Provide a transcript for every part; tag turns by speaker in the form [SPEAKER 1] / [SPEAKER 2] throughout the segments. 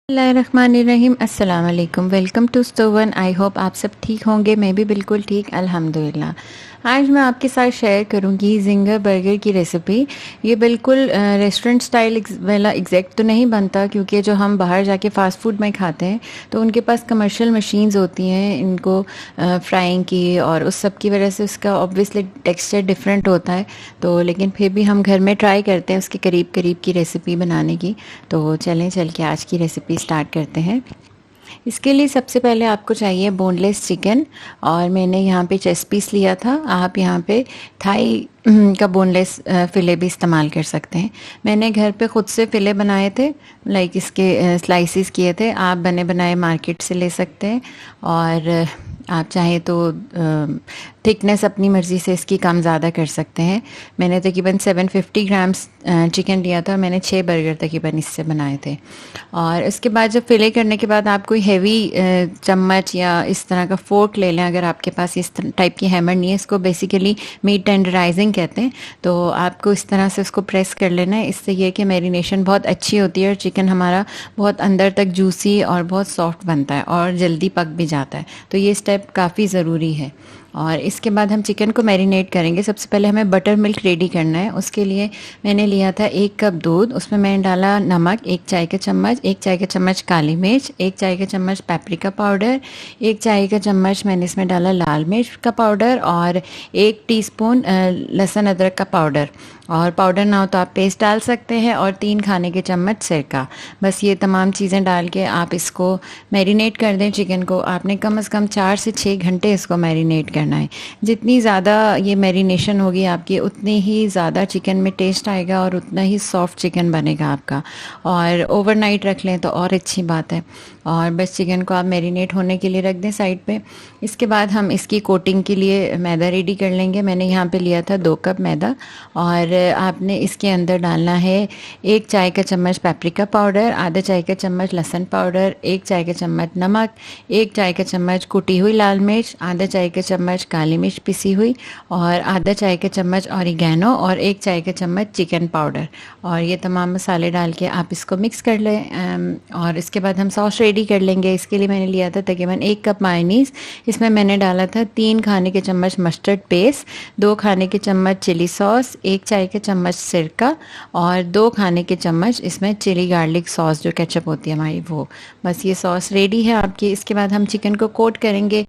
[SPEAKER 1] बिस्मिल्लाहिर्रहमानिर्रहीम अस्सलाम वालेकुम। Welcome to Stovan. I hope आप सब ठीक होंगे। मैं भी बिल्कुल ठीक अल्हम्दुलिल्लाह। आज मैं आपके साथ शेयर करूंगी जिंगर बर्गर की रेसिपी। ये बिल्कुल रेस्टोरेंट स्टाइल वाला एग्जैक्ट तो नहीं बनता, क्योंकि जो हम बाहर जाके फ़ास्ट फूड में खाते हैं तो उनके पास कमर्शियल मशीन्स होती हैं इनको फ्राइंग की, और उस सब की वजह से उसका ऑब्वियसली टेक्सचर डिफरेंट होता है। तो लेकिन फिर भी हम घर में ट्राई करते हैं उसके करीब करीब की रेसिपी बनाने की। तो चलें चल के आज की रेसिपी स्टार्ट करते हैं। इसके लिए सबसे पहले आपको चाहिए बोनलेस चिकन, और मैंने यहाँ पे चेस्ट पीस लिया था। आप यहाँ पे थाई का बोनलेस फ़िले भी इस्तेमाल कर सकते हैं। मैंने घर पे ख़ुद से फ़िले बनाए थे, लाइक इसके स्लाइसिस किए थे। आप बने बनाए मार्केट से ले सकते हैं, और आप चाहें तो थिकनेस अपनी मर्ज़ी से इसकी कम ज़्यादा कर सकते हैं। मैंने तकरीबन 750 ग्राम्स चिकन लिया था। मैंने 6 बर्गर तकरीबन इससे बनाए थे। और इसके बाद जब फिले करने के बाद आप कोई हैवी चम्मच या इस तरह का फोर्क ले लें। अगर आपके पास इस टाइप की हैमर नहीं है, इसको बेसिकली मीट टेंडराइजिंग कहते हैं, तो आपको इस तरह से उसको प्रेस कर लेना है। इससे ये कि मैरिनेशन बहुत अच्छी होती है और चिकन हमारा बहुत अंदर तक जूसी और बहुत सॉफ्ट बनता है और जल्दी पक भी जाता है। तो ये स्टेप काफ़ी ज़रूरी है। और इसके बाद हम चिकन को मैरिनेट करेंगे। सबसे पहले हमें बटर मिल्क रेडी करना है। उसके लिए मैंने लिया था 1 कप दूध। उसमें मैंने डाला नमक 1 चाय का चम्मच, 1 चाय का चम्मच काली मिर्च, 1 चाय का चम्मच पेपरिका पाउडर, 1 चाय का चम्मच मैंने इसमें डाला लाल मिर्च का पाउडर, और 1 टीस्पून लहसुन अदरक का पाउडर। और पाउडर ना हो तो आप पेस्ट डाल सकते हैं, और 3 खाने के चम्मच सिरका। बस ये तमाम चीज़ें डाल के आप इसको मैरिनेट कर दें। चिकन को आपने कम से कम 4 से 6 घंटे इसको मैरिनेट करना है। जितनी ज़्यादा ये मैरिनेशन होगी आपकी, उतनी ही ज़्यादा चिकन में टेस्ट आएगा और उतना ही सॉफ्ट चिकन बनेगा आपका। और ओवरनाइट रख लें तो और अच्छी बात है। और बस चिकन को आप मैरिनेट होने के लिए रख दें साइड पे। इसके बाद हम इसकी कोटिंग के लिए मैदा रेडी कर लेंगे। मैंने यहाँ पे लिया था 2 कप मैदा, और आपने इसके अंदर डालना है 1 चाय का चम्मच पेपरिका पाउडर, आधा चाय का चम्मच लहसुन पाउडर, 1 चाय का चम्मच नमक, 1 चाय का चम्मच कुटी हुई लाल मिर्च, आधा चाय का चम्मच काली मिर्च पिसी हुई, और आधा चाय का चम्मच ऑरिगेनो, और 1 चाय का चम्मच चिकन पाउडर। और ये तमाम मसाले डाल के आप इसको मिक्स कर लें। और इसके बाद हम सॉस रेडी कर लेंगे। इसके लिए मैंने लिया था तकरीबन 1 कप मायोनीज़। इसमें मैंने डाला था 3 खाने के चम्मच मस्टर्ड पेस्ट, 2 खाने के चम्मच चिली सॉस, 1 चाय के चम्मच सिरका, और 2 खाने के चम्मच इसमें चिली गार्लिक सॉस जो केचप होती है हमारी, वो। बस ये सॉस रेडी है आपकी। इसके बाद हम चिकन को कोट करेंगे।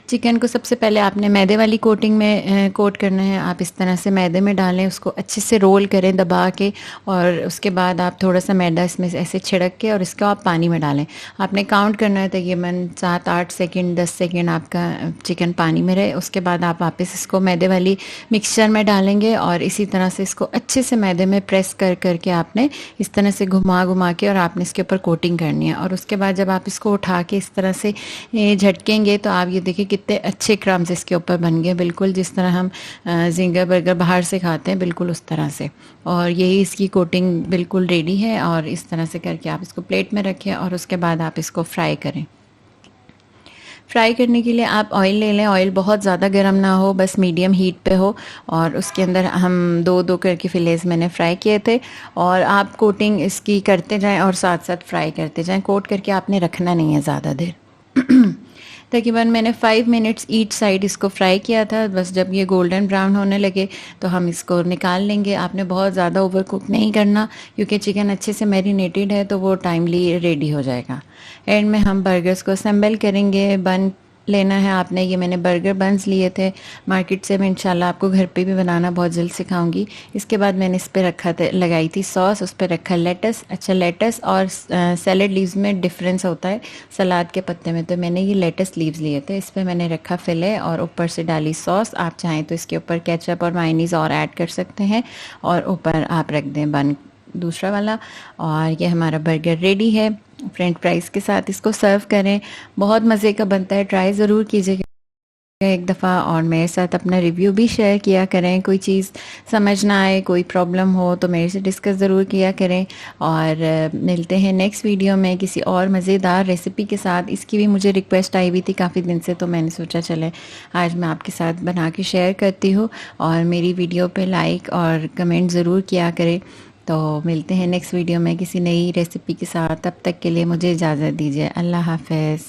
[SPEAKER 1] चिकन को सबसे पहले आपने मैदे वाली कोटिंग में कोट करना है। आप इस तरह से मैदे में डालें, उसको अच्छे से रोल करें दबा के, और उसके बाद आप थोड़ा सा मैदा इसमें ऐसे छिड़क के और इसको आप पानी में डालें। आपने काउंट करना है तकरीबन 7-8 सेकंड 10 सेकंड आपका चिकन पानी में रहे। उसके बाद आप वापस इसको मैदे वाली मिक्सचर में डालेंगे, और इसी तरह से इसको अच्छे से मैदे में प्रेस कर करके आपने इस तरह से घुमा घुमा के और आपने इसके ऊपर कोटिंग करनी है। और उसके बाद जब आप इसको उठा के इस तरह से झटकेंगे तो आप ये देखिए कितने अच्छे क्रम्स इसके ऊपर बन गए, बिल्कुल जिस तरह हम जिंगर बर्गर बाहर से खाते हैं, बिल्कुल उस तरह से। और यही इसकी कोटिंग बिल्कुल रेडी है। और इस तरह से करके आप इसको प्लेट में रखें, और उसके बाद आप इसको फ्राई करें। फ्राई करने के लिए आप ऑयल ले लें। ऑयल बहुत ज़्यादा गर्म ना हो, बस मीडियम हीट पे हो, और उसके अंदर हम 2-2 करके फिलेज मैंने फ्राई किए थे। और आप कोटिंग इसकी करते जाएं और साथ साथ फ्राई करते जाएं। कोट करके आपने रखना नहीं है ज़्यादा देर। तकरीबन मैंने 5 मिनट्स ईच साइड इसको फ्राई किया था। बस जब ये गोल्डन ब्राउन होने लगे तो हम इसको निकाल लेंगे। आपने बहुत ज़्यादा ओवर कुक नहीं करना, क्योंकि चिकन अच्छे से मैरिनेटेड है तो वो टाइमली रेडी हो जाएगा। एंड में हम बर्गर्स को असेंबल करेंगे। बन लेना है आपने। ये मैंने बर्गर बन्स लिए थे मार्केट से। मैं इंशाल्लाह आपको घर पे भी बनाना बहुत जल्द सिखाऊंगी। इसके बाद मैंने इस पर रखा था, लगाई थी सॉस, उस पर रखा लेटस। अच्छा, लेटस और सैलड लीव्स में डिफरेंस होता है सलाद के पत्ते में, तो मैंने ये लेटस लीव्स लिए थे। इस पर मैंने रखा फिले और ऊपर से डाली सॉस। आप चाहें तो इसके ऊपर केचप और मायोनीज़ और ऐड कर सकते हैं, और ऊपर आप रख दें बन दूसरा वाला। और ये हमारा बर्गर रेडी है। फ्रेंच फ्राइज़ के साथ इसको सर्व करें। बहुत मज़े का बनता है, ट्राई ज़रूर कीजिएगा एक दफ़ा, और मेरे साथ अपना रिव्यू भी शेयर किया करें। कोई चीज़ समझ ना आए, कोई प्रॉब्लम हो तो मेरे से डिस्कस ज़रूर किया करें। और मिलते हैं नेक्स्ट वीडियो में किसी और मज़ेदार रेसिपी के साथ। इसकी भी मुझे रिक्वेस्ट आई हुई थी काफ़ी दिन से, तो मैंने सोचा चले आज मैं आपके साथ बना के शेयर करती हूँ। और मेरी वीडियो पे लाइक और कमेंट ज़रूर किया करें। तो मिलते हैं नेक्स्ट वीडियो में किसी नई रेसिपी के साथ। तब तक के लिए मुझे इजाज़त दीजिए। अल्लाह हाफ़िज़।